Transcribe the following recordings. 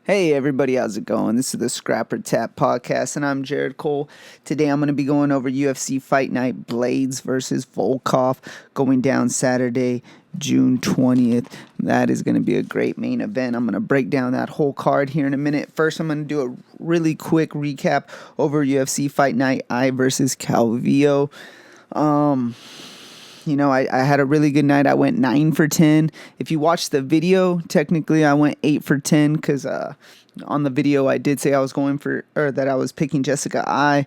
Hey everybody, how's it going? This is the Scrapper Tap Podcast, and I'm Jared Cole. Today I'm going to be going over UFC Fight Night Blaydes versus Volkov, going down Saturday, June 20th. That is going to be a great main event. I'm going to break down that whole card here in a minute. First, I'm going to do a really quick recap over UFC Fight Night I versus Calvillo. I had a really good night. I went 9 for 10. If you watch the video, technically I went 8 for 10 because on the video I did say I was that I was picking Jessica I,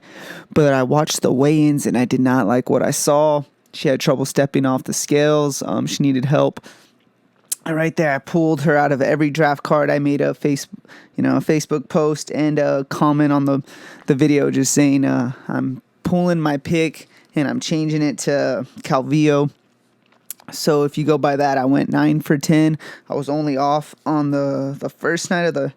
but I watched the weigh-ins and I did not like what I saw. She had trouble stepping off the scales. She needed help. And right there, I pulled her out of every draft card. I made a Facebook post and a comment on the video just saying I'm pulling my pick and I'm changing it to Calvillo. So if you go by that, I went 9 for 10. I was only off on the first night of the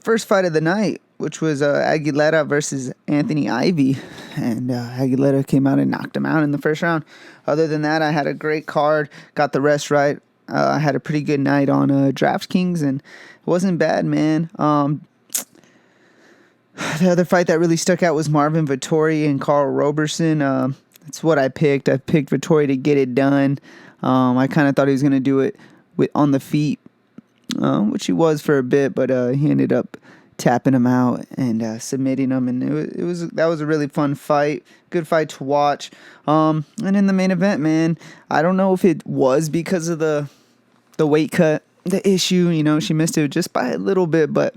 first fight of the night, which was Aguilera versus Anthony Ivy, and Aguilera came out and knocked him out in the first round. Other than that, I had a great card, got the rest right. I had a pretty good night on Draftkings, and it wasn't bad, man. The other fight that really stuck out was Marvin Vettori and Carl Roberson. That's what I picked. I picked Vettori to get it done. I kind of thought he was going to do it on the feet, which he was for a bit, but he ended up tapping him out and submitting him, and that was a really fun fight. Good fight to watch. And in the main event, man, I don't know if it was because of the weight cut, the issue. She missed it just by a little bit, but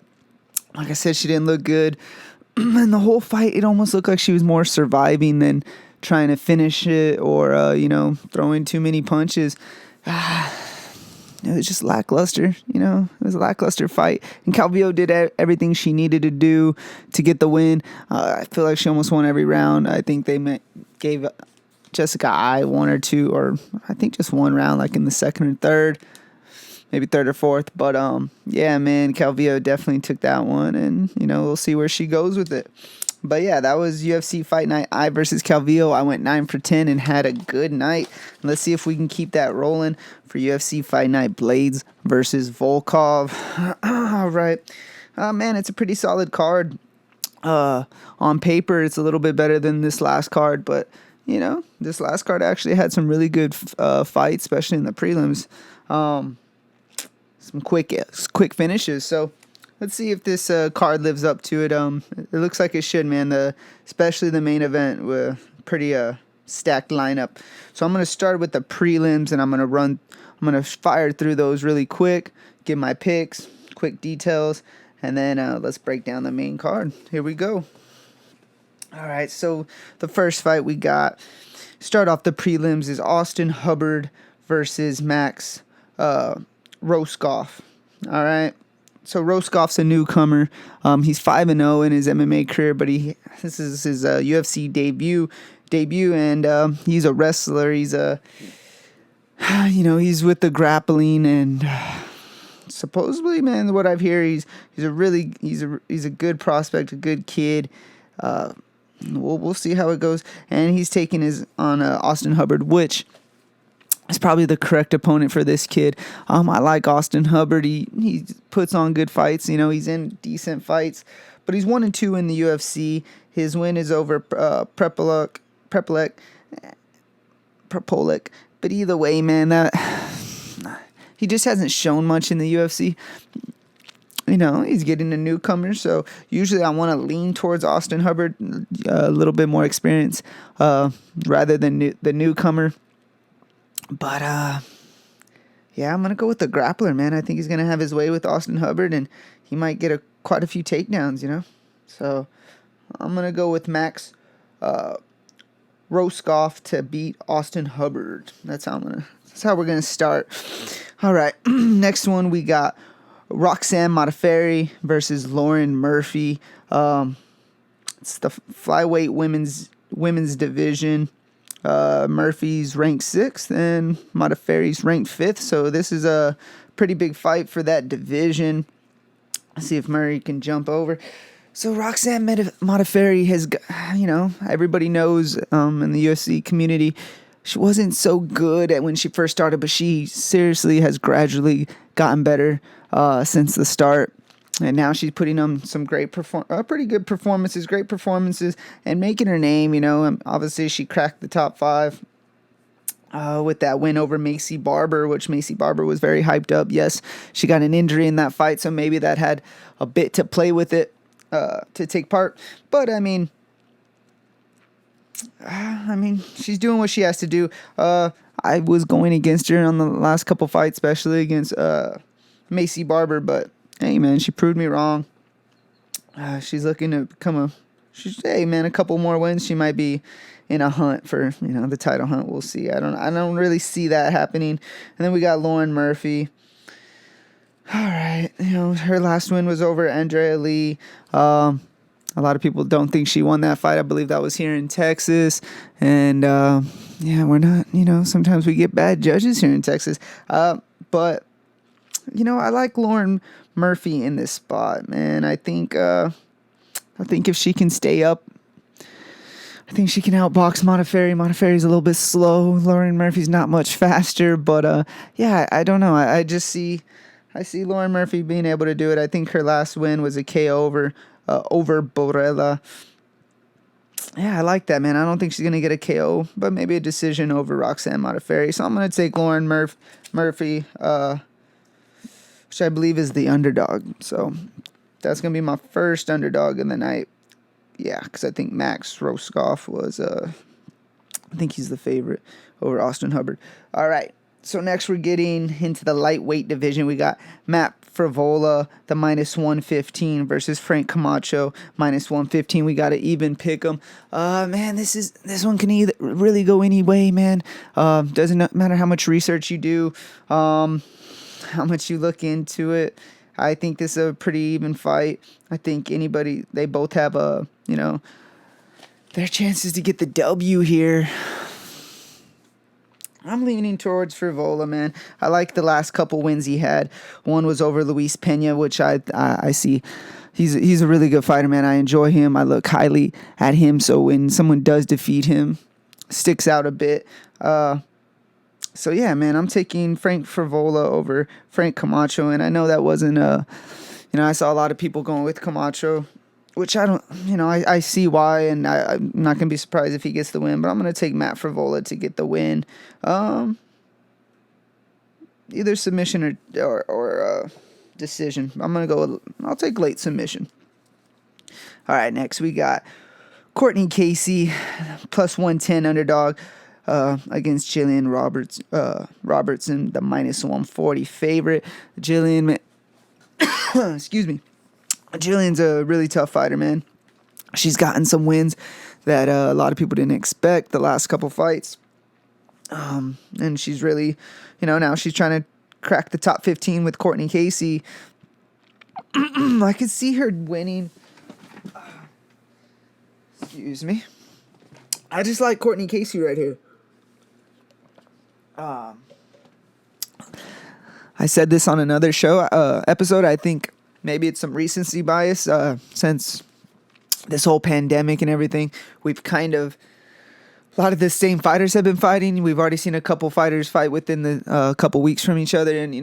like I said, she didn't look good. And the whole fight, it almost looked like she was more surviving than trying to finish it or, throwing too many punches. It was just lackluster, It was a lackluster fight. And Calvillo did everything she needed to do to get the win. I feel like she almost won every round. I think they gave Jessica I one or two, or I think just one round, like in the second or third. Maybe third or fourth. But, yeah, man, Calvillo definitely took that one. And, we'll see where she goes with it. But, yeah, that was UFC Fight Night I versus Calvillo. I went 9 for 10 and had a good night. Let's see if we can keep that rolling for UFC Fight Night Blaydes versus Volkov. All right. Man, it's a pretty solid card. On paper, it's a little bit better than this last card. But, this last card actually had some really good fights, especially in the prelims. Some quick finishes. So let's see if this card lives up to it. It looks like it should, man. Especially the main event with pretty stacked lineup. So I'm gonna start with the prelims, and I'm gonna fire through those really quick, give my picks, quick details, and then let's break down the main card. Here we go. All right. So the first fight we got, start off the prelims, is Austin Hubbard versus Max Roskopf. All right. So Roskov's a newcomer. He's 5-0 in his MMA career, but this is his UFC debut, and he's a wrestler. He's he's with the grappling, and supposedly, man, what I've heard, he's a good prospect, a good kid. We'll see how it goes, and he's taking his on Austin Hubbard, which is probably the correct opponent for this kid. I like Austin Hubbard. He puts on good fights. He's in decent fights, but he's 1-2 in the UFC. His win is over Prepolek. But either way, man, he just hasn't shown much in the UFC. He's getting a newcomer, so usually I want to lean towards Austin Hubbard, a little bit more experience, rather than the newcomer. But, yeah, I'm going to go with the grappler, man. I think he's going to have his way with Austin Hubbard, and he might get quite a few takedowns, So I'm going to go with Max Roskopf to beat Austin Hubbard. That's how we're going to start. All right, next one we got Roxanne Modafferi versus Lauren Murphy. It's the flyweight women's division. Murphy's ranked 6th and Modafferi's ranked 5th. So this is a pretty big fight for that division. Let's see if Murray can jump over. So Roxanne Modafferi has, everybody knows in the UFC community, she wasn't so good at when she first started, but she seriously has gradually gotten better since the start. And now she's putting on some pretty good performances, great performances, and making her name. Obviously she cracked the top 5 with that win over Macy Barber, which Macy Barber was very hyped up. Yes, she got an injury in that fight, so maybe that had a bit to play with it to take part. But she's doing what she has to do. I was going against her on the last couple fights, especially against Macy Barber, but hey, man, she proved me wrong. She's looking to become a couple more wins. She might be in a hunt for, the title hunt. We'll see. I don't really see that happening. And then we got Lauren Murphy. All right. Her last win was over Andrea Lee. A lot of people don't think she won that fight. I believe that was here in Texas. And, we're not, sometimes we get bad judges here in Texas. But, I like Lauren Murphy in this spot, man. I think if she can stay up, I think she can outbox Modafferi. Modafferi's a little bit slow. Lauren Murphy's not much faster, but I don't know. I see Lauren Murphy being able to do it. I think her last win was a KO over Borrella. Yeah, I like that, man. I don't think she's gonna get a KO, but maybe a decision over Roxanne Modafferi. So I'm gonna take Lauren Murphy, which I believe is the underdog. So that's going to be my first underdog in the night. Yeah, because I think Max Roskoff was, I think he's the favorite over Austin Hubbard. All right, so next we're getting into the lightweight division. We got Matt Frivola, the -115 versus Frank Camacho, -115. We got to even pick them. Man, this one can either really go any way, man. Doesn't matter how much research you do. How much you look into it. I think this is a pretty even fight. I think they both have their chances to get the W here. I'm leaning towards Frivola, man. I like the last couple wins he had. One was over Luis Pena, which I see. He's a really good fighter, man. I enjoy him. I look highly at him. So when someone does defeat him, sticks out a bit. So, yeah, man, I'm taking Frank Frivola over Frank Camacho, and I know that wasn't I saw a lot of people going with Camacho, which I don't, I see why, and I'm not going to be surprised if he gets the win, but I'm going to take Matt Frivola to get the win. Either submission or decision. I'll take late submission. All right, next we got Courtney Casey, +110 underdog. Against Jillian Robertson, the -140 favorite. Excuse me. Jillian's a really tough fighter, man. She's gotten some wins that a lot of people didn't expect the last couple fights. And she's really, now she's trying to crack the top 15 with Courtney Casey. I could see her winning. Excuse me. I just like Courtney Casey right here. I said this on another show episode. I think maybe it's some recency bias since this whole pandemic and everything. We've a lot of the same fighters have been fighting. We've already seen a couple fighters fight within the couple weeks from each other, and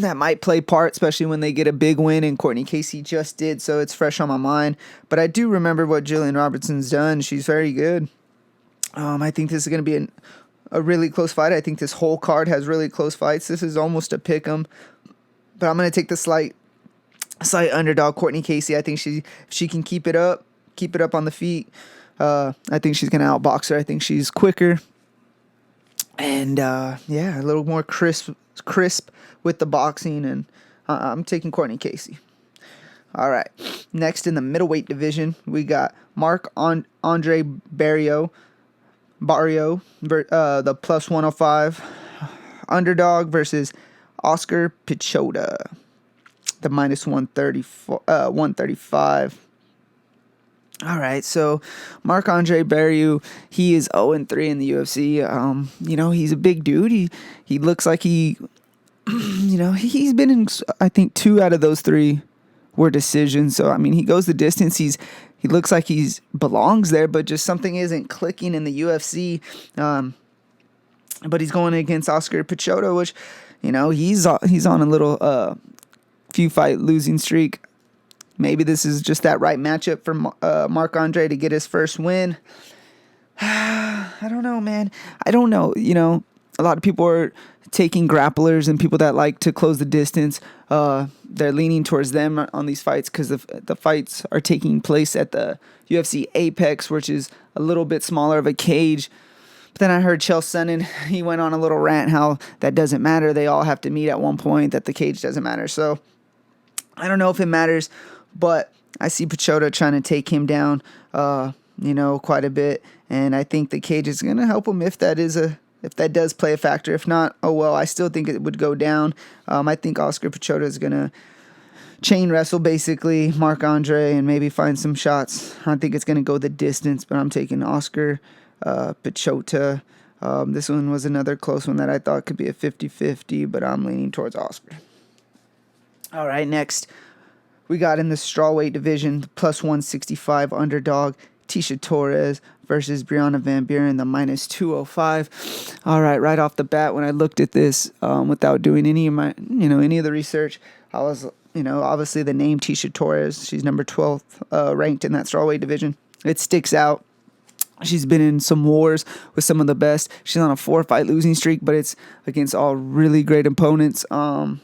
that might play part, especially when they get a big win. And Courtney Casey just did, so it's fresh on my mind. But I do remember what Jillian Robertson's done. She's very good. I think this is going to be a really close fight. I think this whole card has really close fights. This is almost a pick 'em, but I'm going to take the slight underdog Courtney Casey. I think she can keep it up on the feet. I think she's going to outbox her. I think she's quicker and a little more crisp with the boxing, and I'm taking Courtney Casey. All right, next in the middleweight division, we got Andre Barrio, the +105 underdog versus Oscar Pichota, the -135. All right, so Marc-Andre Barrieu, he is 0-3 in the UFC. He's a big dude. He looks like he's been in, I think 2 out of those 3 were decisions. So, he goes the distance. He looks like he's belongs there, but just something isn't clicking in the UFC. But he's going against Oscar Pichota, which, he's on a little few fight losing streak. maybe this is just that right matchup for Marc-Andre to get his first win. I don't know, man. I don't know. A lot of people are taking grapplers and people that like to close the distance. They're leaning towards them on these fights because the fights are taking place at the UFC APEX, which is a little bit smaller of a cage. But then I heard Chael Sonnen, he went on a little rant how that doesn't matter. They all have to meet at one point, that the cage doesn't matter. So I don't know if it matters, but I see Pichota trying to take him down, quite a bit. And I think the cage is going to help him if that does play a factor. If not, oh well, I still think it would go down. I think Oscar Pichota is going to chain wrestle basically Marc-Andre and maybe find some shots. I think it's going to go the distance, but I'm taking Oscar Pichota. This one was another close one that I thought could be a 50-50, but I'm leaning towards Oscar. All right, next we got in the strawweight division, the plus 165 underdog, Tecia Torres versus Brianna Van Buren, the minus 205. All right, right off the bat, when I looked at this, without doing any of the research, I was, obviously the name Tecia Torres. She's number 12th ranked in that strawweight division. It sticks out. She's been in some wars with some of the best. She's on a 4-fight losing streak, but it's against all really great opponents. All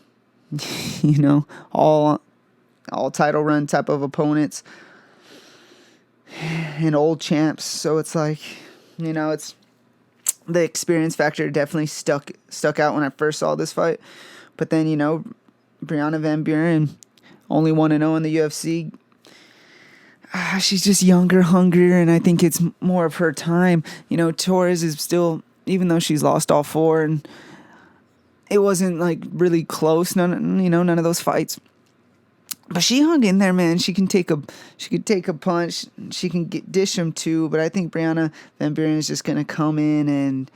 title run type of opponents. And old champs, so it's like, it's the experience factor definitely stuck out when I first saw this fight. But then, Brianna Van Buren, only 1-0 in the UFC. She's just younger, hungrier, and I think it's more of her time. Torres is still, even though she's lost all 4, and it wasn't like really close. None of those fights. But she hung in there, man. She could take a punch. She can dish him too. But I think Brianna Van Buren is just gonna come in and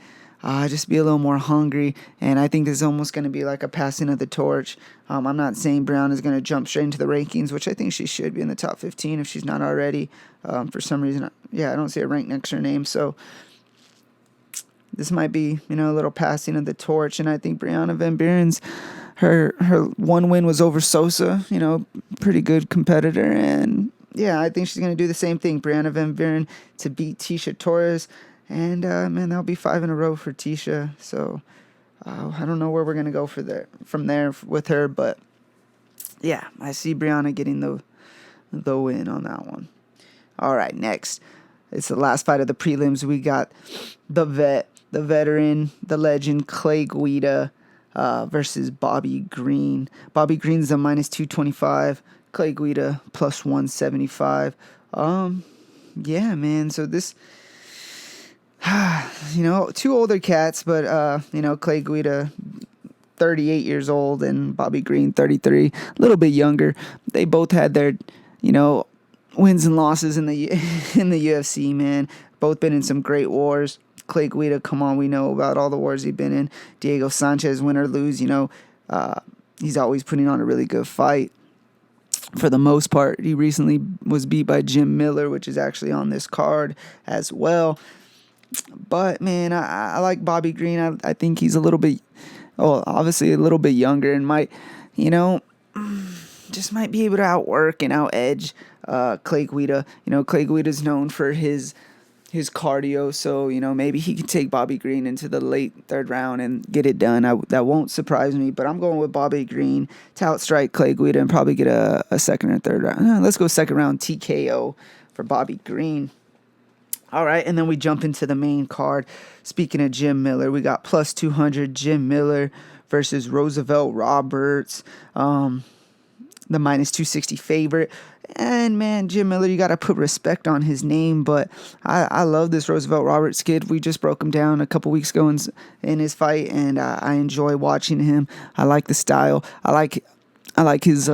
just be a little more hungry. And I think this is almost gonna be like a passing of the torch. I'm not saying Brianna is gonna jump straight into the rankings, which I think she should be in the top 15 if she's not already. For some reason, I don't see a rank next to her name. So this might be, a little passing of the torch. And I think Brianna Van Buren's Her one win was over Sosa, pretty good competitor. And, yeah, I think she's going to do the same thing, Brianna Van Buren, to beat Tecia Torres. And, that'll be 5 in a row for Tecia. So, I don't know where we're going to go from there with her. But, yeah, I see Brianna getting the win on that one. All right, next. It's the last fight of the prelims. We got the veteran, the legend, Clay Guida, versus Bobby Green. Bobby Green's a minus 225. Clay Guida plus 175. Yeah, man. So this, two older cats, but Clay Guida, 38 years old, and Bobby Green, 33, a little bit younger. They both had their, wins and losses in the UFC, man. Both been in some great wars. Clay Guida, come on, we know about all the wars he's been in. Diego Sanchez, win or lose, he's always putting on a really good fight. For the most part, he recently was beat by Jim Miller, which is actually on this card as well. But, man, I like Bobby Green. I think he's obviously a little bit younger and might, just might be able to outwork and out-edge Clay Guida. Clay Guida's known for his cardio, so maybe he can take Bobby Green into the late third round and get it done. That won't surprise me, but I'm going with Bobby Green to outstrike Clay Guida and probably get a second or third round. Let's go second round TKO for Bobby Green. All right, and then we jump into the main card. Speaking of Jim Miller, we got plus 200 Jim Miller versus Roosevelt Roberts, the minus 260 favorite. And, man, Jim Miller, you got to put respect on his name. But I love this Roosevelt Roberts kid. We just broke him down a couple weeks ago in his fight, and I enjoy watching him. I like the style. I like his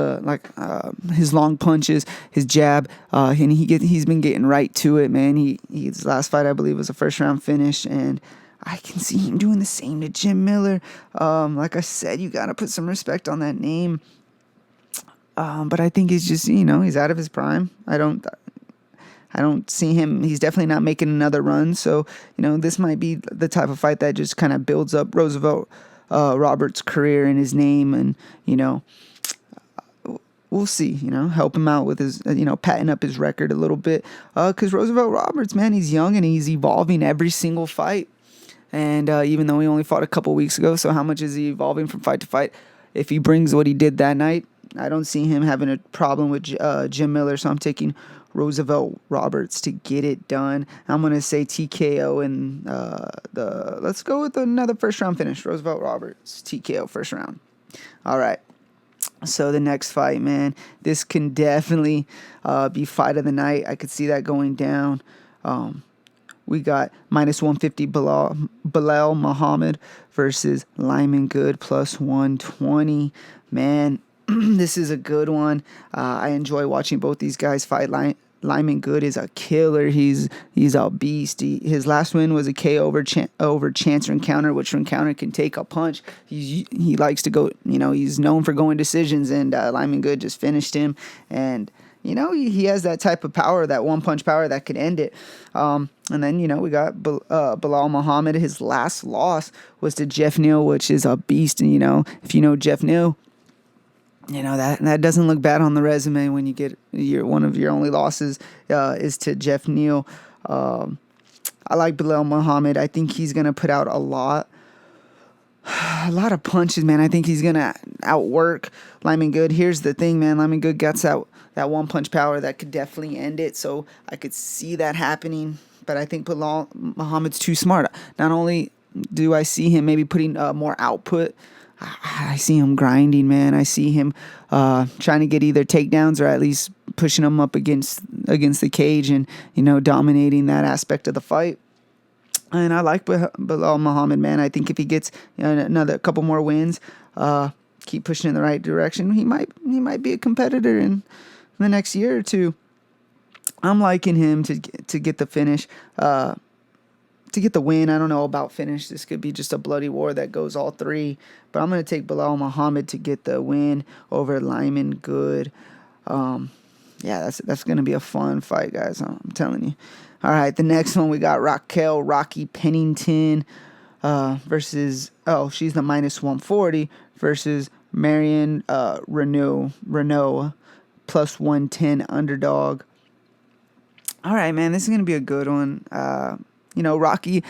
long punches, his jab, and he's been getting right to it, man. His last fight, I believe, was a first round finish, and I can see him doing the same to Jim Miller. Like I said, you got to put some respect on that name. But I think he's just, he's out of his prime. I don't see him. He's definitely not making another run. So, this might be the type of fight that just kind of builds up Roosevelt Roberts' career and his name. And, we'll see, help him out with his, patting up his record a little bit. Because Roosevelt Roberts, man, he's young and he's evolving every single fight. And even though he only fought a couple weeks ago, so how much is he evolving from fight to fight? If he brings what he did that night, I don't see him having a problem with Jim Miller. So I'm taking Roosevelt Roberts to get it done. I'm going to say TKO in let's go with another first round finish. Roosevelt Roberts, TKO first round. All right. So the next fight, man, this can definitely be fight of the night. I could see that going down. We got minus 150 Bilal Muhammad versus Lyman Good plus 120. Man, this is a good one. I enjoy watching both these guys fight. Lyman Good is a killer. He's a beast. His last win was a KO over Chance Rencounter, which Rencounter can take a punch. He likes to go, he's known for going decisions, and Lyman Good just finished him. And he has that type of power, that one-punch power that could end it. And then, we got Bilal Muhammad. His last loss was to Jeff Neal, which is a beast. And, if you know Jeff Neal, that doesn't look bad on the resume when you get one of your only losses is to Jeff Neal. I like Bilal Muhammad. I think he's going to put out a lot of punches, man. I think he's going to outwork Lyman Good. Here's the thing, man. Lyman Good gets out that one-punch power that could definitely end it, so I could see that happening. But I think Bilal Muhammad's too smart. Not only do I see him maybe putting more output, I see him grinding, man. I see him trying to get either takedowns or at least pushing him up against the cage and, dominating that aspect of the fight. And I like Bilal Muhammad, man. I think if he gets another couple more wins, keep pushing in the right direction, he might be a competitor in the next year or two. I'm liking him to get the finish, to get the win. I don't know about finish. This could be just a bloody war that goes all three. But I'm going to take Bilal Muhammad to get the win over Lyman Good. Yeah, that's going to be a fun fight, guys. I'm telling you. All right, the next one we got Rocky Pennington versus, she's the minus 140 versus Marion Renault plus 110 underdog. All right, man, this is going to be a good one. Rocky,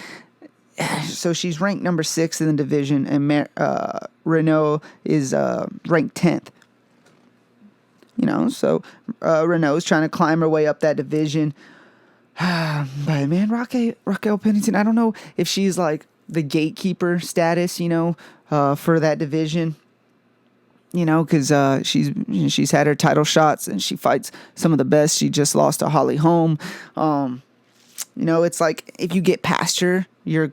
so she's ranked number 6 in the division, and Renault is ranked 10th. So Renault's trying to climb her way up that division. But, man, Raquel Pennington, I don't know if she's like the gatekeeper status, for that division. Because she's had her title shots and she fights some of the best. She just lost to Holly Holm. It's like if you get past her, you're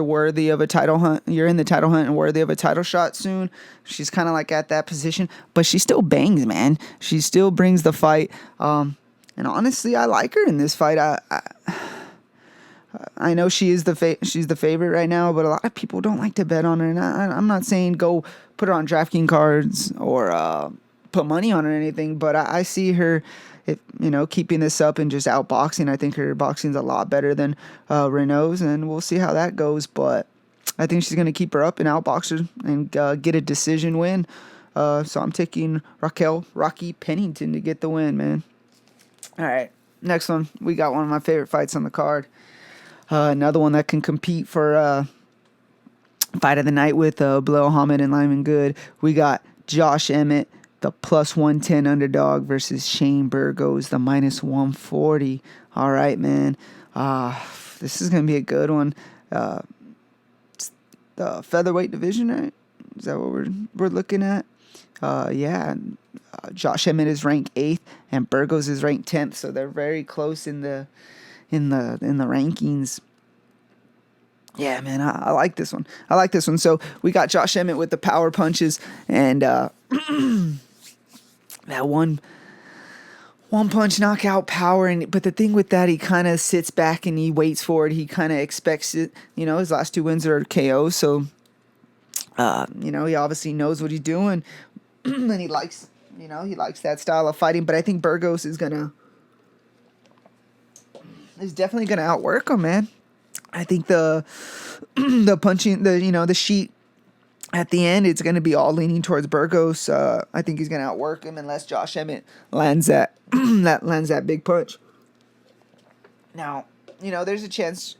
worthy of a title hunt. You're in the title hunt and worthy of a title shot soon. She's kind of like at that position, but she still bangs, man. She still brings the fight. And honestly, I like her in this fight. I know she is she's the favorite right now, but a lot of people don't like to bet on her. And I'm not saying go put her on Draftkings cards or put money on her or anything, but I see her, keeping this up and just outboxing. I think her boxing's a lot better than Renault's, and we'll see how that goes. But I think she's going to keep her up and outbox her and get a decision win. So I'm taking Rocky Pennington to get the win, man. All right, next one. We got one of my favorite fights on the card. Another one that can compete for fight of the night with Bilal Muhammad and Lyman Good. We got Josh Emmett, the plus 110 underdog, versus Shane Burgos, the minus 140. All right, man. This is going to be a good one. It's the featherweight division, right? Is that what we're looking at? Yeah. Josh Emmett is ranked 8th and Burgos is ranked 10th, so they're very close in the rankings. Yeah, man, I like this one. So we got Josh Emmett with the power punches and that one punch knockout power. But the thing with that, he kind of sits back and he waits for it. He kind of expects it. His last 2 wins are KO, so he obviously knows what he's doing, and he likes that style of fighting. But I think Burgos is definitely gonna outwork him, man. I think the punching, the sheet At the end, it's going to be all leaning towards Burgos. I think he's going to outwork him unless Josh Emmett lands that big punch. Now, there's a chance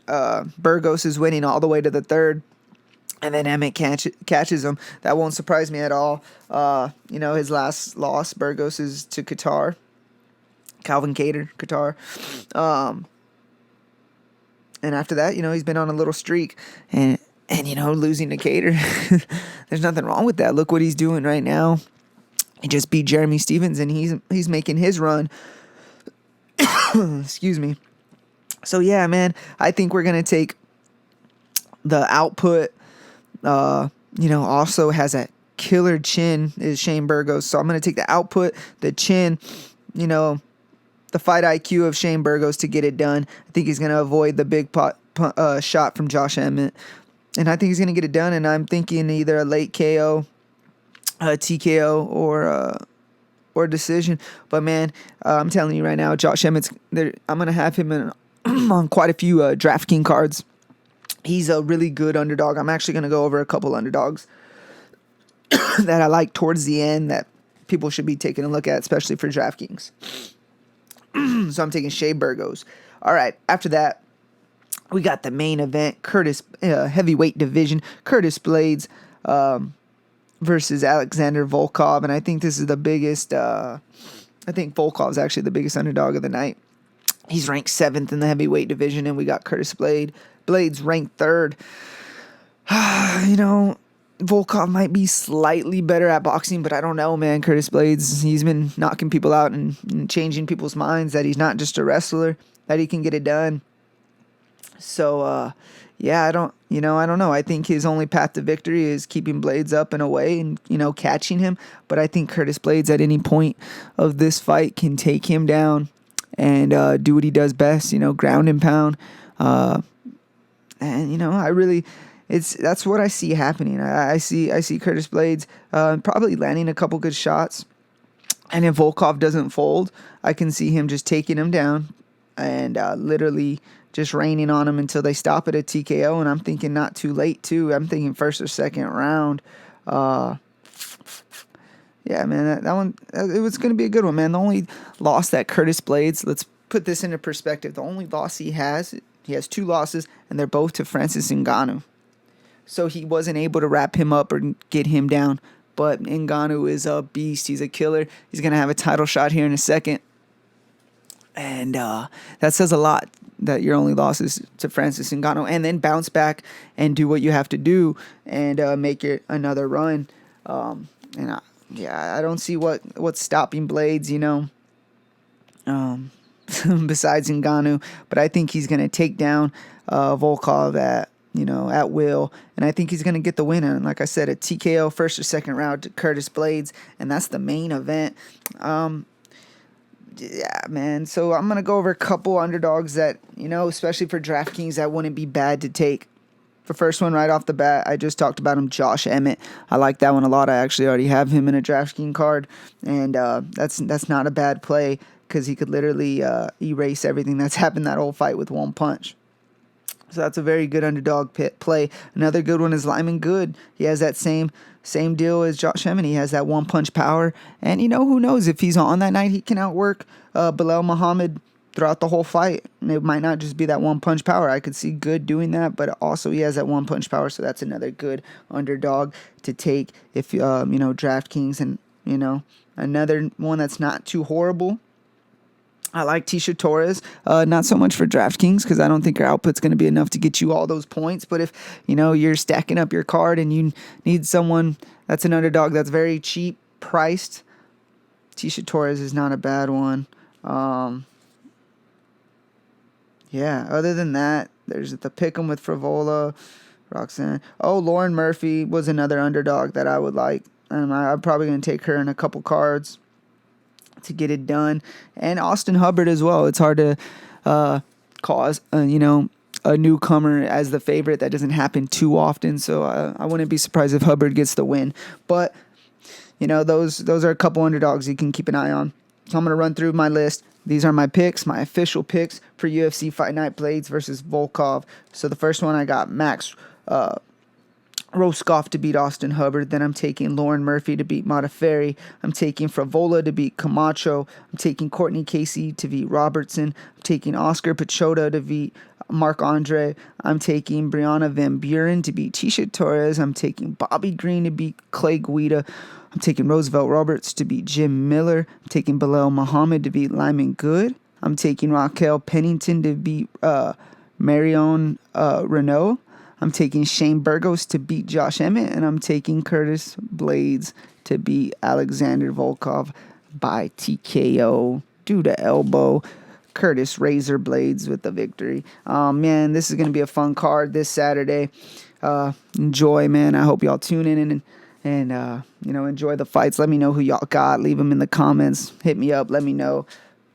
Burgos is winning all the way to the third, and then Emmett catches him. That won't surprise me at all. His last loss, Burgos, is to Qatar. Calvin Kattar, Qatar. And after that, he's been on a little streak. And losing to Kattar, there's nothing wrong with that. Look what he's doing right now. He just beat Jeremy Stephens, and he's making his run. Excuse me. So, yeah, man, I think we're going to take the output. Also has a killer chin is Shane Burgos. So I'm going to take the output, the chin, the fight IQ of Shane Burgos to get it done. I think he's going to avoid the big shot from Josh Emmett. And I think he's going to get it done, and I'm thinking either a late KO, a TKO, or decision. But, man, I'm telling you right now, Josh Emmett's there. I'm going to have him on quite a few Draftkings cards. He's a really good underdog. I'm actually going to go over a couple underdogs that I like towards the end that people should be taking a look at, especially for DraftKings. So I'm taking Shea Burgos. All right, after that, we got the main event, heavyweight division, Curtis Blaydes versus Alexander Volkov. And I think this is the biggest, I think Volkov is actually the biggest underdog of the night. He's ranked 7th in the heavyweight division, and we got Curtis Blaydes ranked 3rd. Volkov might be slightly better at boxing, but I don't know, man. Curtis Blaydes, he's been knocking people out and changing people's minds that he's not just a wrestler, that he can get it done. So, I don't know. I think his only path to victory is keeping Blaydes up and away and, catching him. But I think Curtis Blaydes at any point of this fight can take him down and do what he does best, ground and pound. That's what I see happening. I see Curtis Blaydes probably landing a couple good shots. And if Volkov doesn't fold, I can see him just taking him down and literally just raining on him until they stop at a TKO. And I'm thinking not too late, too. I'm thinking first or second round. Yeah, man, that one, it was going to be a good one, man. The only loss that Curtis Blaydes, let's put this into perspective. The only loss he has 2 losses, and they're both to Francis Ngannou. So he wasn't able to wrap him up or get him down. But Ngannou is a beast. He's a killer. He's going to have a title shot here in a second. And that says a lot, that your only loss is to Francis Ngannou. And then bounce back and do what you have to do and make it another run. I don't see what's stopping Blaydes, besides Ngannou. But I think he's going to take down Volkov at will. And I think he's going to get the win. And like I said, a TKO first or second round to Curtis Blaydes. And that's the main event. Yeah, man. So I'm going to go over a couple underdogs that, especially for DraftKings, that wouldn't be bad to take. The first one right off the bat, I just talked about him, Josh Emmett. I like that one a lot. I actually already have him in a DraftKings card. And that's not a bad play because he could literally erase everything that's happened that whole fight with one punch. So that's a very good underdog play. Another good one is Lyman Good. He has that same deal as Josh Emmett. He has that one-punch power. And, who knows? If he's on that night, he can outwork Bilal Muhammad throughout the whole fight. And it might not just be that one-punch power. I could see Good doing that, but also he has that one-punch power. So that's another good underdog to take if, DraftKings. And, another one that's not too horrible. I like Tisha Torres, not so much for DraftKings because I don't think her output's going to be enough to get you all those points. But if, you're stacking up your card and you need someone that's an underdog that's very cheap priced, Tisha Torres is not a bad one. Other than that, there's the Pick'em with Frivola, Roxanne. Oh, Lauren Murphy was another underdog that I would like. I'm probably going to take her in a couple cards to get it done. And Austin Hubbard as well. It's hard to cause a newcomer as the favorite. That doesn't happen too often, so I wouldn't be surprised if Hubbard gets the win. But those are a couple underdogs you can keep an eye on. So I'm going to run through my list. These are my picks, my official picks for UFC Fight Night, Blaydes versus Volkov. So the first one I got Max Roscoff to beat Austin Hubbard. Then I'm taking Lauren Murphy to beat Modafferi. I'm taking Favola to beat Camacho. I'm taking Courtney Casey to beat Robertson. I'm taking Oscar Pichota to beat Marc Andre. I'm taking Brianna Van Buren to beat Tisha Torres. I'm taking Bobby Green to beat Clay Guida. I'm taking Roosevelt Roberts to beat Jim Miller. I'm taking Bilal Muhammad to beat Lyman Good. I'm taking Raquel Pennington to beat Marion Renault. I'm taking Shane Burgos to beat Josh Emmett, and I'm taking Curtis Blaydes to beat Alexander Volkov by TKO due to elbow. Curtis Razor Blaydes with the victory. Man, this is going to be a fun card this Saturday. Enjoy, man. I hope y'all tune in and enjoy the fights. Let me know who y'all got. Leave them in the comments. Hit me up. Let me know.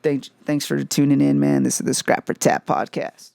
Thanks for tuning in, man. This is the Scrap for Tap podcast.